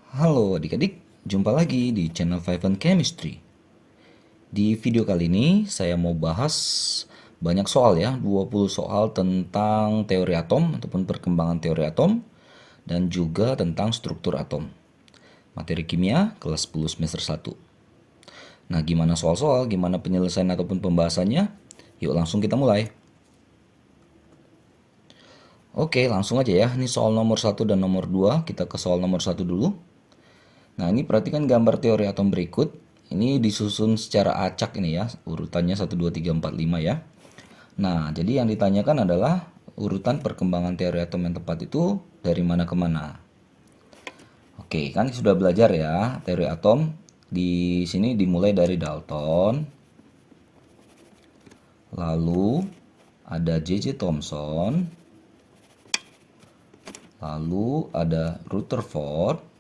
Halo adik-adik, jumpa lagi di channel Five and Chemistry. Di video kali ini saya mau bahas banyak soal ya, 20 soal tentang teori atom ataupun perkembangan teori atom dan juga tentang struktur atom. Materi kimia kelas 10 semester 1. Nah, gimana soal-soal, gimana penyelesaian ataupun pembahasannya? Yuk langsung kita mulai. Oke, langsung aja ya. Ini soal nomor 1 dan nomor 2. Kita ke soal nomor 1 dulu. Nah, ini perhatikan gambar teori atom berikut. Ini disusun secara acak ini ya, urutannya 1, 2, 3, 4, 5 ya. Nah, jadi yang ditanyakan adalah urutan perkembangan teori atom yang tepat itu dari mana ke mana. Oke, kan sudah belajar ya teori atom. Di sini dimulai dari Dalton. Lalu ada J.J. Thomson. Lalu ada Rutherford.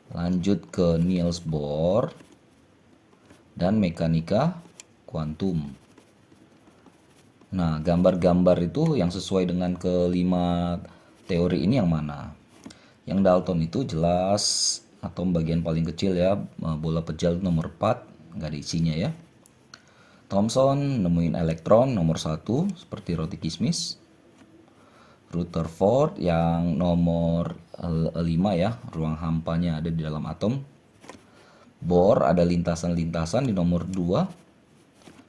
Lanjut ke Niels Bohr dan mekanika kuantum. Nah, gambar-gambar itu yang sesuai dengan kelima teori ini yang mana? Yang Dalton itu jelas atom bagian paling kecil ya, bola pejal nomor 4, nggak ada isinya ya. Thomson nemuin elektron nomor 1 seperti roti kismis. Rutherford yang nomor 5 ya, ruang hampanya ada di dalam atom. Bohr ada lintasan-lintasan di nomor 2.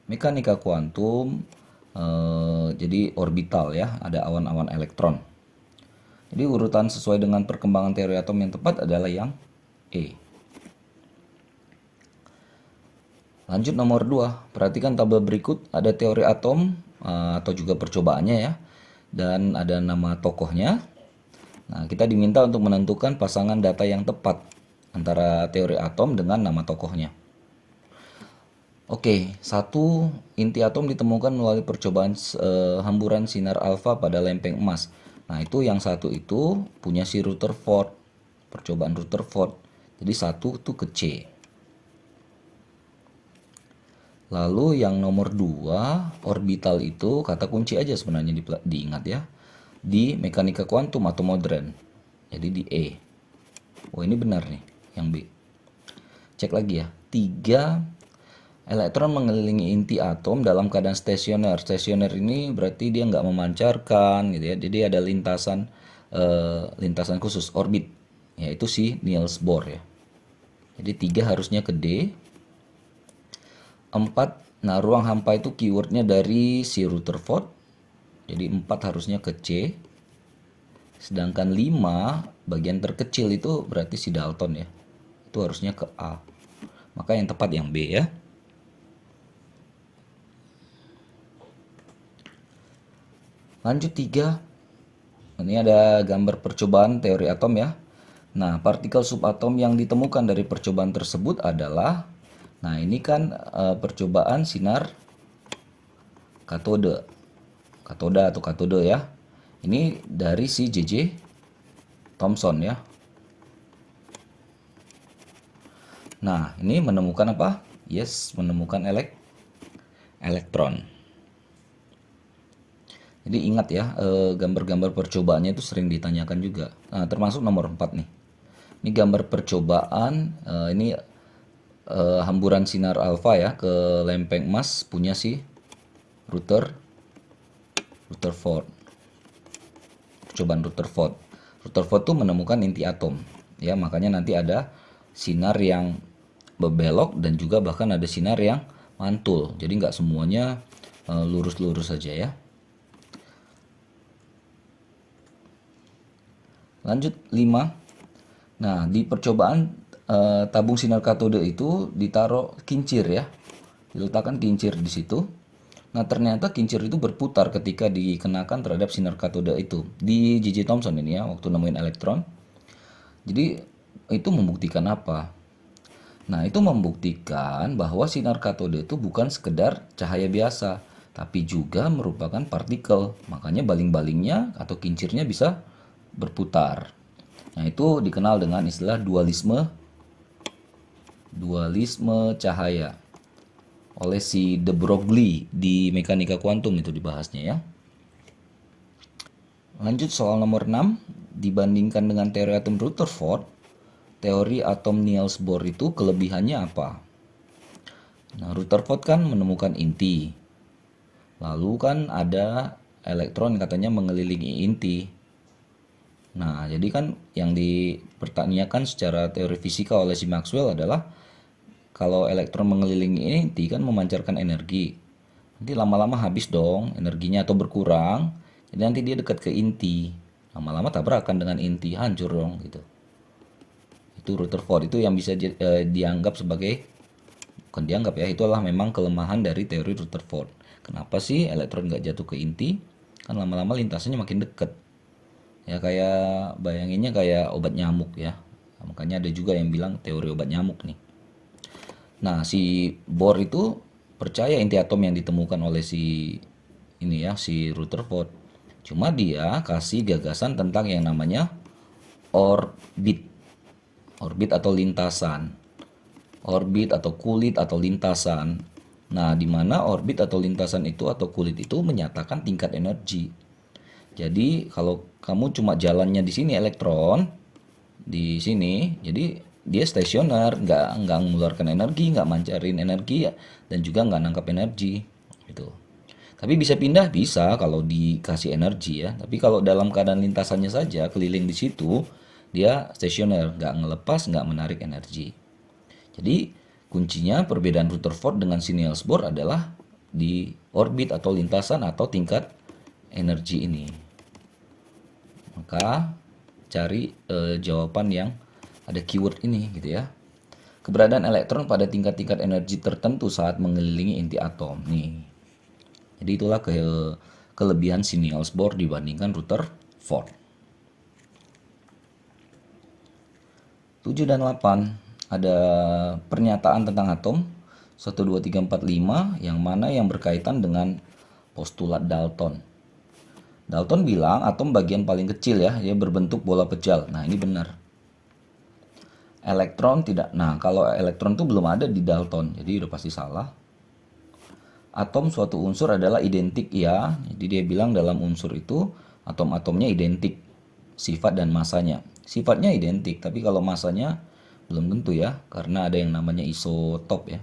Mekanika kuantum jadi orbital ya, ada awan-awan elektron. Jadi urutan sesuai dengan perkembangan teori atom yang tepat adalah yang E. Lanjut nomor 2. Perhatikan tabel berikut, ada teori atom atau juga percobaannya ya. Dan ada nama tokohnya. Nah, kita diminta untuk menentukan pasangan data yang tepat antara teori atom dengan nama tokohnya. Oke, satu inti atom ditemukan melalui percobaan hamburan sinar alfa pada lempeng emas. Nah, itu yang satu itu punya si Rutherford, percobaan Rutherford. Jadi satu itu ke C. Lalu yang nomor 2 orbital itu kata kunci aja sebenarnya diingat ya. Di mekanika kuantum atau modern. Jadi di E. Oh, ini benar nih yang B. Cek lagi ya. 3 elektron mengelilingi inti atom dalam keadaan stasioner. Stasioner ini berarti dia nggak memancarkan gitu ya. Jadi ada lintasan khusus orbit, yaitu si Niels Bohr ya. Jadi 3 harusnya ke D. 4, nah ruang hampa itu keywordnya dari si Rutherford. Jadi 4 harusnya ke C. Sedangkan 5 bagian terkecil itu berarti si Dalton ya. Itu harusnya ke A. Maka yang tepat yang B ya. Lanjut 3. Ini ada gambar percobaan teori atom ya. Nah, partikel subatom yang ditemukan dari percobaan tersebut adalah, nah ini kan percobaan sinar katode. Katoda atau katode ya. Ini dari si J.J. Thomson ya. Nah, ini menemukan apa? Yes, menemukan elektron. Jadi ingat ya, gambar-gambar percobaannya itu sering ditanyakan juga. Nah, termasuk nomor 4 nih. Ini gambar percobaan, ini hamburan sinar alfa ya ke lempeng emas punya si Rutherford. Percobaan Rutherford. Rutherford tuh menemukan inti atom. Ya, makanya nanti ada sinar yang berbelok dan juga bahkan ada sinar yang mantul. Jadi nggak semuanya lurus-lurus saja ya. Lanjut 5. Nah, di percobaan tabung sinar katode itu ditaruh kincir ya. Diletakkan kincir di situ. Nah, ternyata kincir itu berputar ketika dikenakan terhadap sinar katode itu. Di J.J. Thomson ini ya, waktu nemuin elektron. Jadi, itu membuktikan apa? Nah, itu membuktikan bahwa sinar katode itu bukan sekedar cahaya biasa, tapi juga merupakan partikel. Makanya baling-balingnya atau kincirnya bisa berputar. Nah, itu dikenal dengan istilah dualisme cahaya oleh si de Broglie di mekanika kuantum itu dibahasnya ya. Lanjut soal nomor 6. dibandingkan dengan teori atom Rutherford, teori atom Niels Bohr itu kelebihannya apa? Nah, Rutherford kan menemukan inti. Lalu kan ada elektron katanya mengelilingi inti. Nah, jadi kan yang dipertanyakan secara teori fisika oleh si Maxwell adalah kalau elektron mengelilingi inti kan memancarkan energi. Nanti lama-lama habis dong energinya atau berkurang. Jadi nanti dia dekat ke inti. Lama-lama tabrakan dengan inti, hancur dong gitu. Itu Rutherford itu yang bisa dianggap sebagai, bukan dianggap ya, itulah memang kelemahan dari teori Rutherford. Kenapa sih elektron nggak jatuh ke inti? Kan lama-lama lintasannya makin dekat. Ya kayak bayanginnya kayak obat nyamuk ya. Makanya ada juga yang bilang teori obat nyamuk nih. Nah, si Bohr itu percaya inti atom yang ditemukan oleh si Rutherford. Cuma dia kasih gagasan tentang yang namanya orbit. Orbit atau lintasan. Orbit atau kulit atau lintasan. Nah, di mana orbit atau lintasan itu atau kulit itu menyatakan tingkat energi. Jadi, kalau kamu cuma jalannya di sini elektron di sini, jadi dia stasioner, nggak mengeluarkan energi, nggak mancarin energi ya, dan juga nggak nangkap energi gitu. Tapi bisa pindah bisa kalau dikasih energi ya. Tapi kalau dalam keadaan lintasannya saja keliling di situ, dia stasioner, nggak ngelepas, nggak menarik energi. Jadi kuncinya perbedaan Rutherford dengan si Niels Bohr adalah di orbit atau lintasan atau tingkat energi ini. Maka cari jawaban yang ada keyword ini gitu ya. Keberadaan elektron pada tingkat-tingkat energi tertentu saat mengelilingi inti atom. Nih. Jadi itulah kelebihan si Niels Bohr dibandingkan Rutherford. 7 dan 8 ada pernyataan tentang atom 1, 2, 3, 4, 5 yang mana yang berkaitan dengan postulat Dalton. Dalton bilang atom bagian paling kecil ya, dia berbentuk bola pejal. Nah, ini benar. Elektron tidak. Nah, kalau elektron itu belum ada di Dalton, jadi udah pasti salah. Atom suatu unsur adalah identik ya. Jadi dia bilang dalam unsur itu atom-atomnya identik sifat dan masanya. Sifatnya identik, tapi kalau masanya belum tentu ya, karena ada yang namanya isotop ya.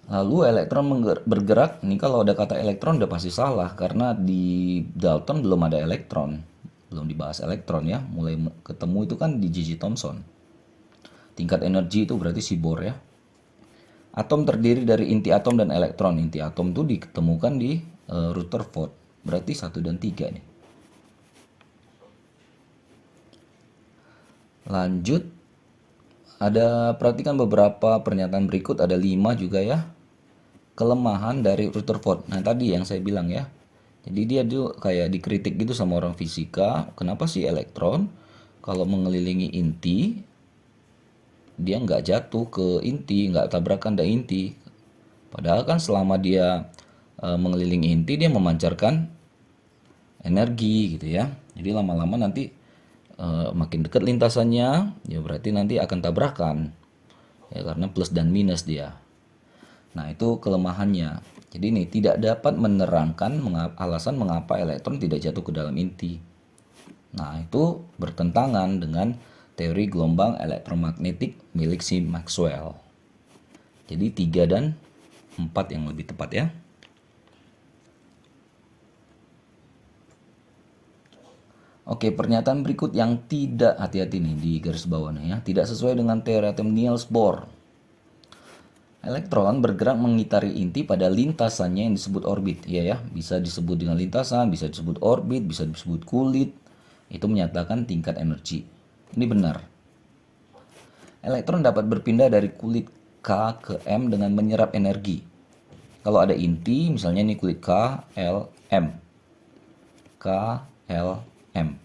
Lalu elektron bergerak, ini kalau ada kata elektron udah pasti salah karena di Dalton belum ada elektron. Belum dibahas elektron ya, mulai ketemu itu kan di J.J. Thomson. Tingkat energi itu berarti si Bohr ya. Atom terdiri dari inti atom dan elektron. Inti atom itu ditemukan di Rutherford. Berarti 1 dan 3 nih. Lanjut. Perhatikan beberapa pernyataan berikut. Ada 5 juga ya. Kelemahan dari Rutherford. Nah tadi yang saya bilang ya. Jadi dia tuh kayak dikritik gitu sama orang fisika. Kenapa sih elektron kalau mengelilingi inti dia nggak jatuh ke inti, nggak tabrakan dengan inti. Padahal kan selama dia mengelilingi inti dia memancarkan energi gitu ya. Jadi lama-lama nanti makin dekat lintasannya, ya berarti nanti akan tabrakan. Ya karena plus dan minus dia. Nah, itu kelemahannya. Jadi ini tidak dapat menerangkan alasan mengapa elektron tidak jatuh ke dalam inti. Nah, itu bertentangan dengan teori gelombang elektromagnetik milik si Maxwell. Jadi 3 dan 4 yang lebih tepat ya. Oke, pernyataan berikut yang tidak, hati-hati nih di garis bawahnya ya, tidak sesuai dengan teori atom Niels Bohr. Elektron bergerak mengitari inti pada lintasannya yang disebut orbit. Iya ya, bisa disebut dengan lintasan, bisa disebut orbit, bisa disebut kulit. Itu menyatakan tingkat energi. Ini benar. Elektron dapat berpindah dari kulit K ke M dengan menyerap energi. Kalau ada inti, misalnya ini kulit K, L, M. K, L, M.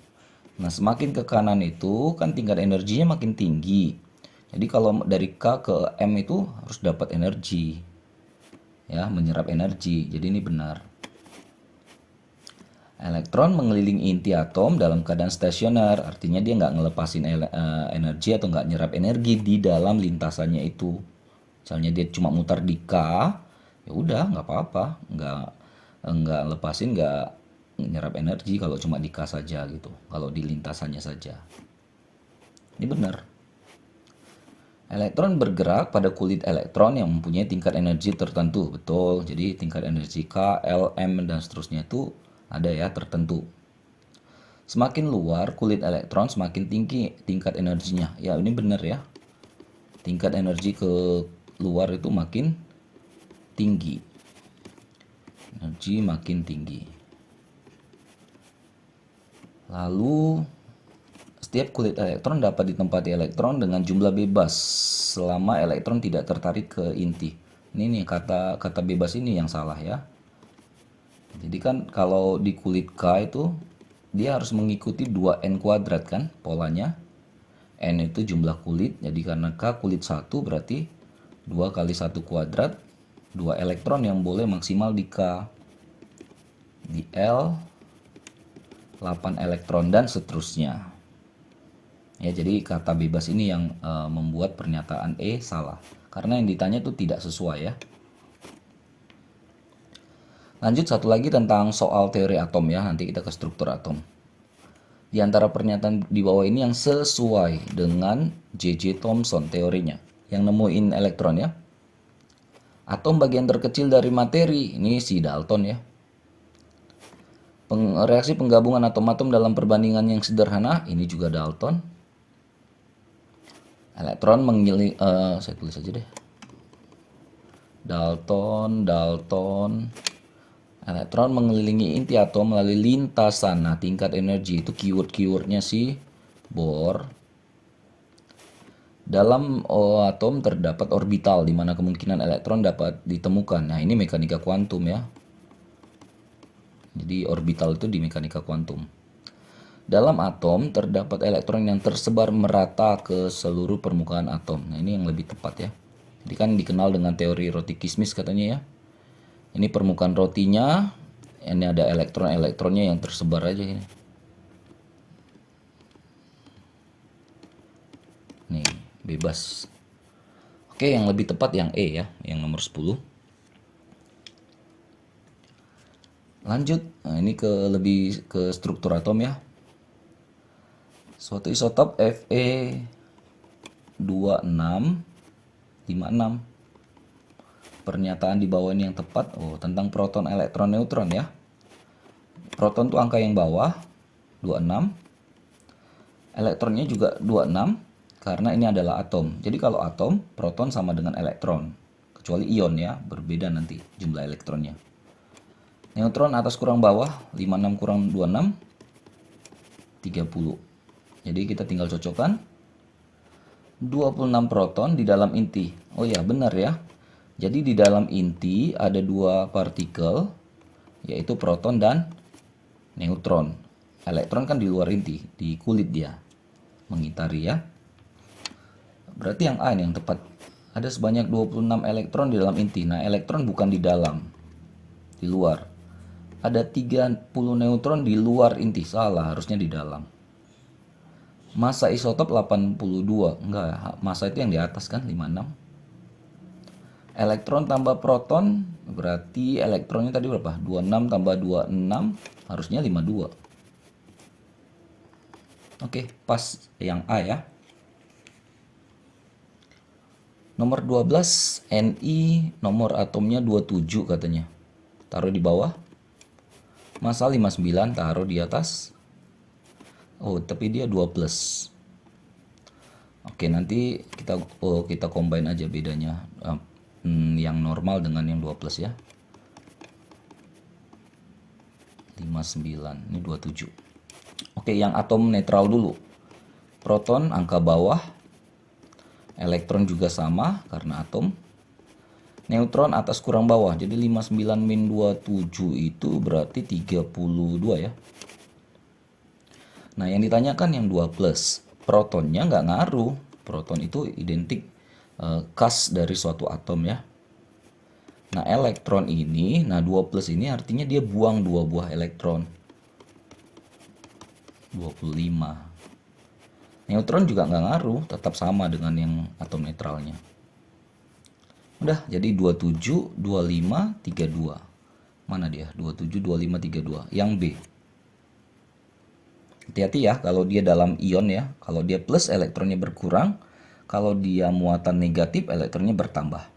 Nah, semakin ke kanan itu kan tingkat energinya makin tinggi. Jadi kalau dari K ke M itu harus dapat energi. Ya, menyerap energi. Jadi ini benar. Elektron mengelilingi inti atom dalam keadaan stasioner. Artinya dia nggak ngelepasin energi atau nggak nyerap energi di dalam lintasannya itu. Misalnya dia cuma mutar di K, ya udah nggak apa-apa. Nggak lepasin, nggak menyerap energi kalau cuma di K saja gitu, kalau di lintasannya saja. Ini benar. Elektron bergerak pada kulit elektron yang mempunyai tingkat energi tertentu. Betul, jadi tingkat energi K, L, M, dan seterusnya itu ada ya tertentu. Semakin luar kulit elektron, semakin tinggi tingkat energinya. Ya, ini benar ya. Tingkat energi ke luar itu makin tinggi. Energi makin tinggi. Lalu setiap kulit elektron dapat ditempati elektron dengan jumlah bebas selama elektron tidak tertarik ke inti. Ini nih kata bebas ini yang salah ya. Jadi kan kalau di kulit K itu dia harus mengikuti 2N kuadrat kan polanya. N itu jumlah kulit, jadi karena K kulit 1 berarti 2 kali 1 kuadrat, 2 elektron yang boleh maksimal di K. Di L 8 elektron dan seterusnya. Ya, jadi kata bebas ini yang membuat pernyataan E salah. Karena yang ditanya itu tidak sesuai ya. Lanjut satu lagi tentang soal teori atom ya. Nanti kita ke struktur atom. Di antara pernyataan di bawah ini yang sesuai dengan J.J. Thomson teorinya. Yang nemuin elektron ya. Atom bagian terkecil dari materi. Ini si Dalton ya. Reaksi penggabungan atom-atom dalam perbandingan yang sederhana. Ini juga Dalton. Elektron saya tulis aja deh. Dalton. Elektron mengelilingi inti atom melalui lintasan. Nah, tingkat energi itu keywordnya si Bohr. Dalam atom terdapat orbital di mana kemungkinan elektron dapat ditemukan. Nah, ini mekanika kuantum ya. Jadi orbital itu di mekanika kuantum. Dalam atom terdapat elektron yang tersebar merata ke seluruh permukaan atom. Nah, ini yang lebih tepat ya. Jadi kan dikenal dengan teori roti kismis katanya ya. Ini permukaan rotinya, ini ada elektron-elektronnya yang tersebar aja ini. Nih, bebas. Oke, yang lebih tepat yang E ya, yang nomor 10. Lanjut, nah ini lebih ke struktur atom ya. Suatu isotop Fe2656. Pernyataan di bawah ini yang tepat. Tentang proton, elektron, neutron ya. Proton itu angka yang bawah 26. Elektronnya juga 26 karena ini adalah atom. Jadi kalau atom, proton sama dengan elektron. Kecuali ion ya, berbeda nanti jumlah elektronnya. Neutron atas kurang bawah 56 kurang 26 30. Jadi kita tinggal cocokkan 26 proton di dalam inti. Oh ya, benar ya. Jadi di dalam inti ada 2 partikel, yaitu proton dan neutron. Elektron kan di luar inti, di kulit dia mengitari ya. Berarti yang A ini yang tepat. Ada sebanyak 26 elektron di dalam inti. Nah, elektron bukan di dalam, di luar. Ada 30 neutron di luar inti. Salah, harusnya di dalam. Massa isotop 82. Enggak, massa itu yang di atas kan, 56. Elektron tambah proton, berarti elektronnya tadi berapa? 26 tambah 26, harusnya 52. Oke, pas yang A ya. Nomor 12, Ni, nomor atomnya 27 katanya. Taruh di bawah. Massa 59, taruh di atas. Tapi dia 2+. Oke, nanti kita combine aja bedanya. Yang normal dengan yang 2+ ya. 59, ini 27. Oke, yang atom netral dulu. Proton angka bawah. Elektron juga sama karena atom. Neutron atas kurang bawah. Jadi 59 min 27 itu berarti 32 ya. Nah, yang ditanyakan yang 2+. Protonnya nggak ngaruh. Proton itu identik kas dari suatu atom ya. Nah, elektron ini, 2+ ini artinya dia buang 2 buah elektron. 25. Neutron juga nggak ngaruh, tetap sama dengan yang atom netralnya. Udah, jadi 27, 25, 32. Mana dia? 27, 25, 32. Yang B. Hati-hati ya kalau dia dalam ion ya. Kalau dia plus elektronnya berkurang. Kalau dia muatan negatif elektronnya bertambah.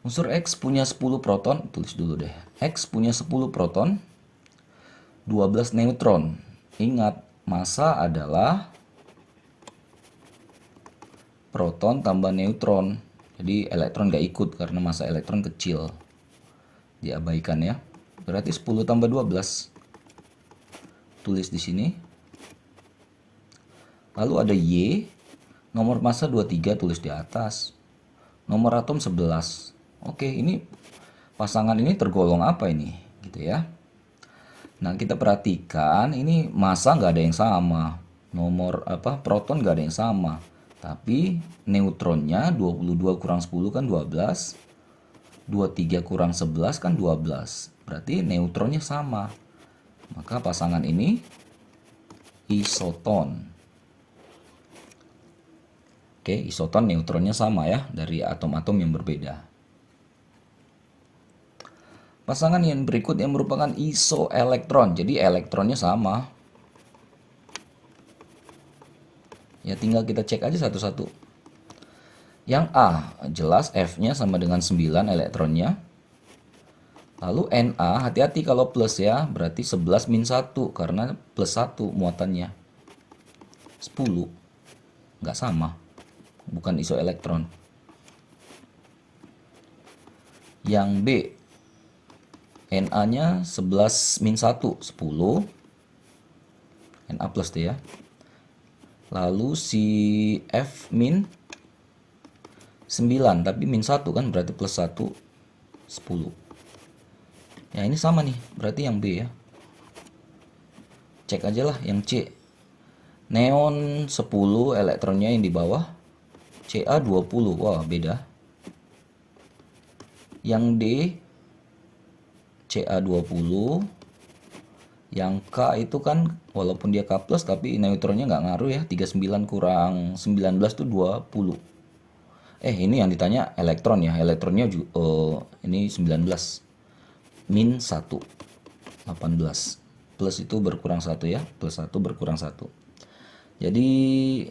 Unsur X punya 10 proton. Tulis dulu deh. X punya 10 proton. 12 neutron. Ingat, massa adalah proton tambah neutron. Jadi elektron gak ikut karena massa elektron kecil. Diabaikan ya. Berarti 10 tambah 12. Tulis di sini. Lalu ada Y. Nomor massa 23 tulis di atas. Nomor atom 11. Oke, ini pasangan ini tergolong apa ini? Gitu ya. Nah, kita perhatikan ini massa nggak ada yang sama. Nomor proton nggak ada yang sama. Tapi neutronnya 22 kurang 10 kan 12. 23 kurang 11 kan 12. Berarti neutronnya sama. Maka pasangan ini isoton. Oke, isoton neutronnya sama ya dari atom-atom yang berbeda. Pasangan yang berikut yang merupakan isoelektron. Jadi elektronnya sama. Ya tinggal kita cek aja satu-satu. Yang A, jelas F-nya sama dengan 9 elektronnya. Lalu Na, hati-hati kalau plus ya, berarti 11 min 1 karena plus 1 muatannya. 10. Nggak sama. Bukan isoelektron. Yang B, Na-nya 11 min 1, 10. Na plus deh ya. Lalu si F min 9, tapi min 1 kan berarti plus 1, 10. Ya ini sama nih, berarti yang B ya. Cek aja lah yang C. Neon 10 elektronnya yang di bawah. Ca 20, wah beda. Yang D Ca20. Yang K itu kan walaupun dia K plus tapi neutronnya nggak ngaruh ya. 39 kurang 19 itu 20. Ini yang ditanya elektron ya. Elektronnya ini 19. Min 1. 18. Plus itu berkurang 1 ya. Plus 1 berkurang 1. Jadi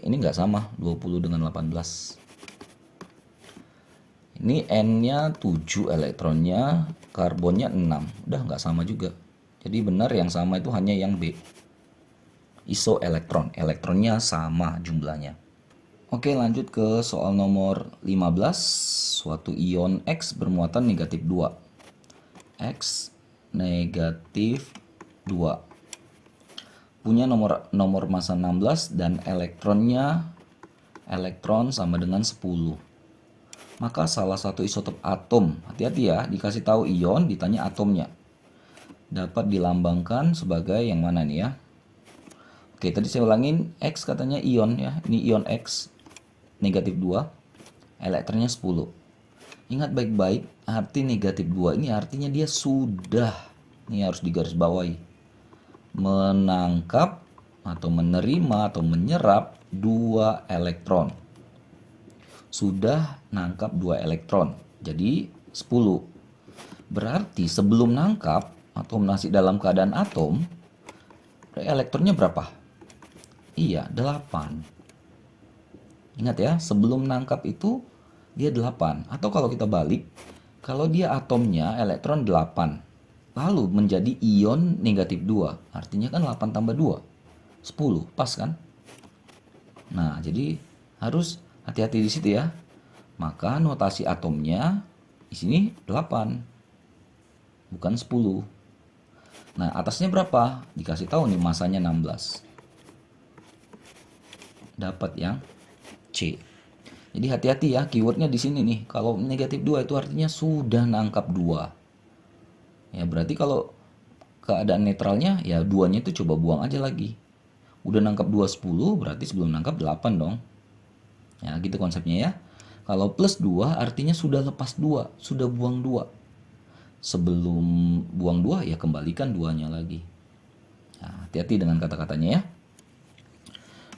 ini nggak sama 20 dengan 18. Ini N-nya 7 elektronnya, karbonnya 6. Udah nggak sama juga. Jadi benar yang sama itu hanya yang B. Isoelektron. Elektronnya sama jumlahnya. Oke, lanjut ke soal nomor 15. Suatu ion X bermuatan negatif 2. X negatif 2. Punya nomor massa 16 dan elektron sama dengan 10. Maka salah satu isotop atom, hati-hati ya, dikasih tahu ion, ditanya atomnya. Dapat dilambangkan sebagai yang mana nih ya? Oke, tadi saya ulangin, X katanya ion ya. Ini ion X negatif 2, elektronnya 10. Ingat baik-baik, arti negatif 2 ini artinya dia sudah, ini harus digarisbawahi, menangkap atau menerima atau menyerap 2 elektron. Sudah nangkap 2 elektron, jadi 10. Berarti sebelum nangkap atau masih dalam keadaan atom, elektronnya berapa? Iya, 8. Ingat ya, sebelum nangkap itu dia 8. Atau kalau kita balik, kalau dia atomnya elektron 8, lalu menjadi ion negatif 2, artinya kan 8 tambah 2, 10, pas kan? Nah, jadi harus hati-hati di situ ya. Maka notasi atomnya di sini 8. Bukan 10. Nah, atasnya berapa? Dikasih tahu nih masanya 16. Dapat yang C. Jadi hati-hati ya, keywordnya di sini nih. Kalau negatif 2 itu artinya sudah nangkap 2. Ya, berarti kalau keadaan netralnya ya 2-nya itu coba buang aja lagi. Udah nangkap 2 10, berarti sebelum nangkap 8 dong. Ya gitu konsepnya ya. Kalau plus 2 artinya sudah lepas 2, sudah buang 2. Sebelum buang 2 ya kembalikan 2-nya lagi. Nah, hati-hati dengan kata-katanya ya.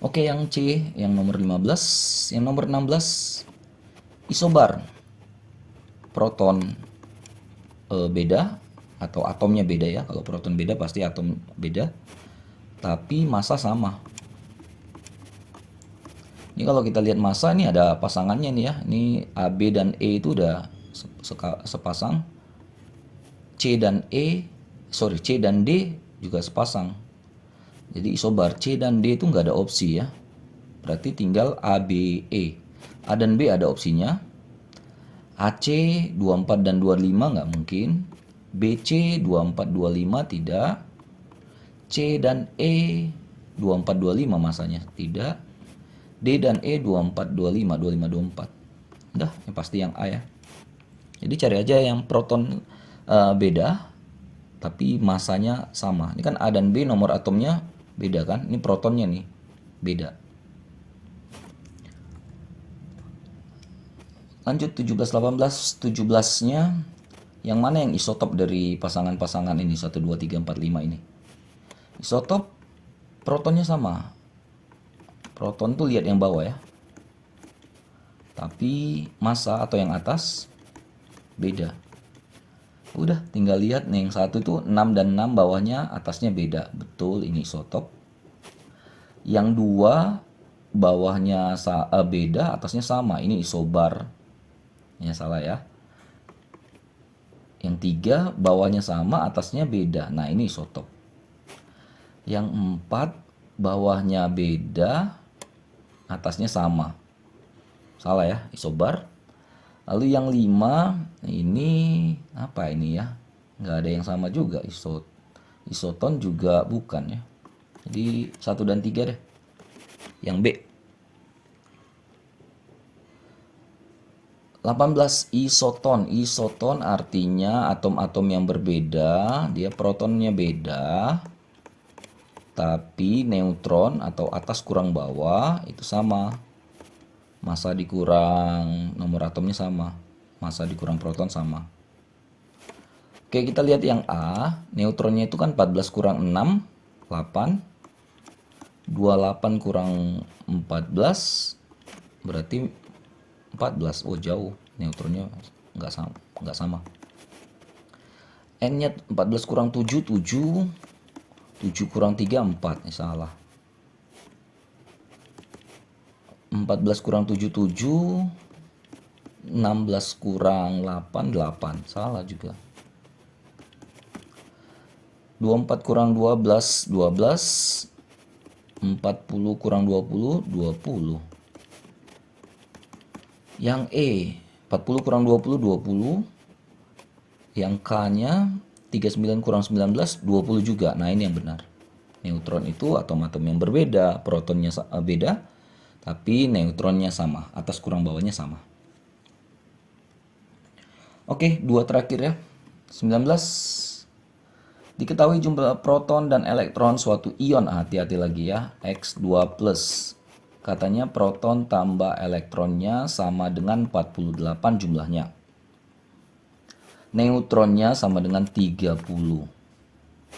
Oke, yang C, yang nomor 15, yang nomor 16 isobar. proton beda atau atomnya beda ya. Kalau proton beda pasti atom beda, tapi massa sama. Ini kalau kita lihat massa, ini ada pasangannya nih ya. Ini AB dan E itu udah sepasang. C dan D juga sepasang. Jadi isobar C dan D itu nggak ada opsi ya. Berarti tinggal A, B, E. A dan B ada opsinya. AC 24 dan 25 nggak mungkin. BC 24, 25 tidak. C dan E 24, 25 masanya tidak. D dan E 24, 25, 25, 24. Udah, yang pasti yang A ya. Jadi cari aja yang proton beda, tapi masanya sama. Ini kan A dan B nomor atomnya beda kan. Ini protonnya nih, beda. Lanjut 17, 18, 17-nya. Yang mana yang isotop dari pasangan-pasangan ini? 1, 2, 3, 4, 5 ini. Isotop protonnya sama. Proton tuh lihat yang bawah ya. Tapi massa atau yang atas beda. Udah tinggal lihat nih, yang satu itu 6 dan 6 bawahnya, atasnya beda. Betul, ini isotop. Yang dua bawahnya beda, atasnya sama. Ini isobar. Ya salah ya. Yang tiga bawahnya sama, atasnya beda. Nah, ini isotop. Yang empat bawahnya beda, atasnya sama. Salah ya, isobar. Lalu yang 5 ini apa ini ya? Nggak ada yang sama juga. Isoton juga bukan ya. Jadi 1 dan 3 deh. Yang B. 18 isoton. Isoton artinya atom-atom yang berbeda, dia protonnya beda, tapi neutron atau atas kurang bawah itu sama. Massa dikurang nomor atomnya sama. Massa dikurang proton sama. Oke, kita lihat yang A. Neutronnya itu kan 14 kurang 6, 8. 28 kurang 14, berarti 14. Oh, jauh. Neutronnya nggak sama. N-nya 14 kurang 7, 7. 7 kurang 3, 4. Ini salah. 14 kurang 7, 7. 16 kurang 8, 8. Salah juga. 24 kurang 12, 12. 40 kurang 20, 20. Yang E, 40 kurang 20, 20. Yang K-nya 39 kurang 19, 20 juga. Nah, ini yang benar. Neutron itu atom-atom yang berbeda, protonnya beda, tapi neutronnya sama, atas kurang bawahnya sama. Oke, dua terakhir ya. 19. Diketahui jumlah proton dan elektron suatu ion. Hati-hati lagi ya. X2+. Katanya proton tambah elektronnya sama dengan 48 jumlahnya. Neutronnya sama dengan 30.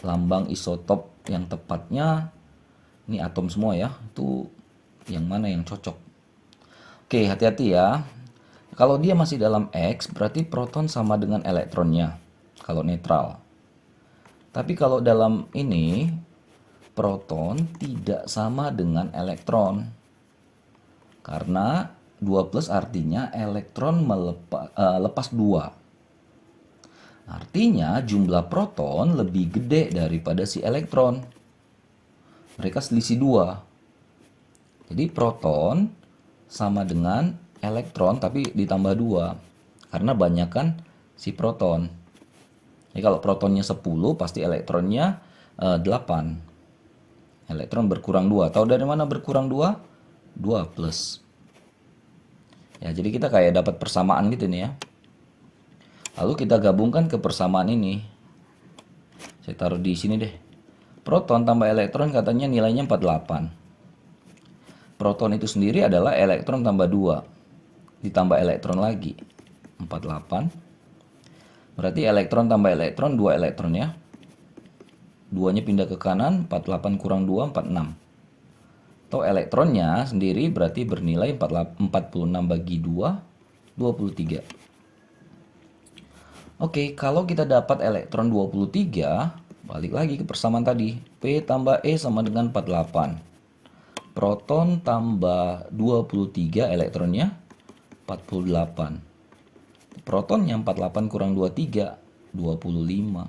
Lambang isotop yang tepatnya, ini atom semua ya. Itu yang mana yang cocok? Oke, hati-hati ya. Kalau dia masih dalam X, berarti proton sama dengan elektronnya. Kalau netral. Tapi kalau dalam ini, proton tidak sama dengan elektron. Karena 2+ artinya elektron lepas 2. Artinya jumlah proton lebih gede daripada si elektron. Mereka selisih 2. Jadi proton sama dengan elektron tapi ditambah 2. Karena banyakkan si proton. Jadi kalau protonnya 10 pasti elektronnya 8. Elektron berkurang 2. Tahu dari mana berkurang 2? 2+. Ya, jadi kita kayak dapat persamaan gitu nih ya. Lalu kita gabungkan ke persamaan ini. Saya taruh di sini deh. Proton tambah elektron katanya nilainya 48. Proton itu sendiri adalah elektron tambah 2. Ditambah elektron lagi. 48. Berarti elektron tambah elektron, 2 elektron ya. 2-nya pindah ke kanan, 48 kurang 2, 46. Atau elektronnya sendiri berarti bernilai 46 bagi 2, 23. Oke, kalau kita dapat elektron 23, balik lagi ke persamaan tadi. P tambah E sama dengan 48. Proton tambah 23, elektronnya 48. Protonnya 48 kurang 23, 25.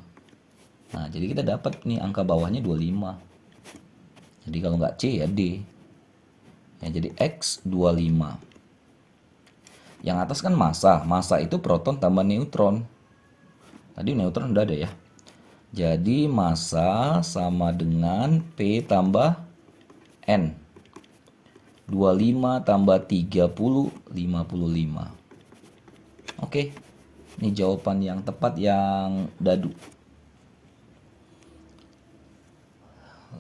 Nah, jadi kita dapat nih angka bawahnya 25. Jadi kalau nggak C ya D. Ya, jadi X 25. Yang atas kan massa. Massa itu proton tambah neutron. Tadi neutron udah ada ya. Jadi massa sama dengan P tambah N. 25 tambah 30, 55. Oke. Ini jawaban yang tepat yang dadu.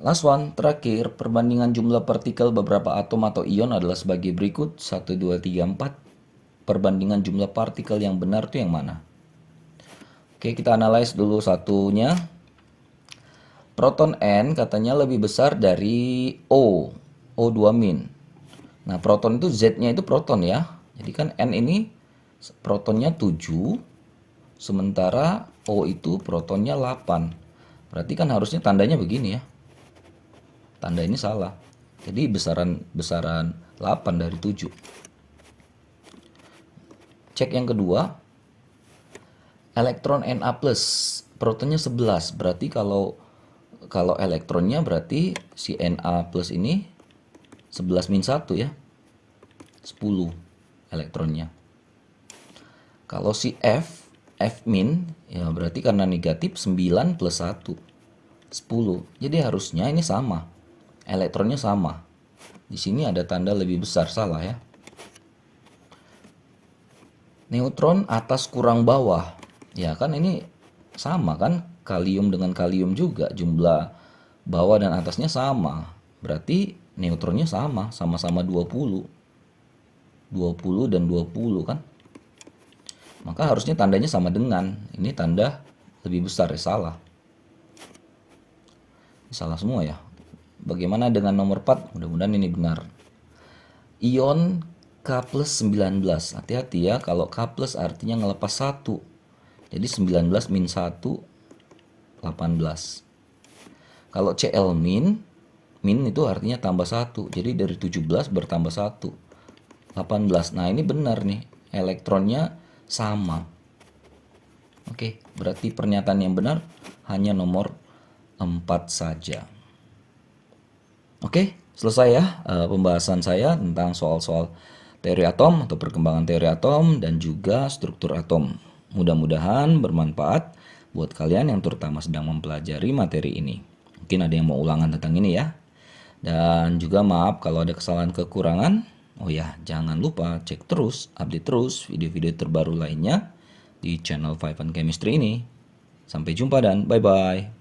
Last one, terakhir, perbandingan jumlah partikel beberapa atom atau ion adalah sebagai berikut. 1, 2, 3, 4. Perbandingan jumlah partikel yang benar itu yang mana? Oke, kita analyze dulu satunya. Proton N katanya lebih besar dari O2 min. Nah, proton itu Z-nya itu proton ya. Jadi kan N ini protonnya 7, sementara O itu protonnya 8. Berarti kan harusnya tandanya begini ya. Tanda ini salah. Jadi besaran 8 dari 7. Cek yang kedua. Elektron Na+, protonnya 11. Berarti kalau elektronnya berarti si Na+ ini 11 min 1 ya. 10 elektronnya. Kalau si F min ya berarti karena negatif 9 plus 1. 10. Jadi harusnya ini sama. Elektronnya sama. Di sini ada tanda lebih besar, salah ya. Neutron atas kurang bawah. Ya kan ini sama kan? Kalium dengan kalium juga. Jumlah bawah dan atasnya sama. Berarti neutronnya sama. Sama-sama 20. 20 dan 20 kan? Maka harusnya tandanya sama dengan. Ini tanda lebih besar ya, salah. Salah semua ya. Bagaimana dengan nomor 4? Mudah-mudahan ini benar. Ion K plus 19. Hati-hati ya, kalau K plus artinya ngelepas 1. Jadi 19 min 1, 18. Kalau Cl min itu artinya tambah 1. Jadi dari 17 bertambah 1. 18. Nah ini benar nih, elektronnya sama. Oke, berarti pernyataan yang benar hanya nomor 4 saja. Oke, selesai ya pembahasan saya tentang soal-soal teori atom atau perkembangan teori atom dan juga struktur atom. Mudah-mudahan bermanfaat buat kalian yang terutama sedang mempelajari materi ini. Mungkin ada yang mau ulangan tentang ini ya. Dan juga maaf kalau ada kesalahan kekurangan. Oh ya, jangan lupa cek terus, update terus video-video terbaru lainnya di channel 5 Chemistry ini. Sampai jumpa dan bye-bye.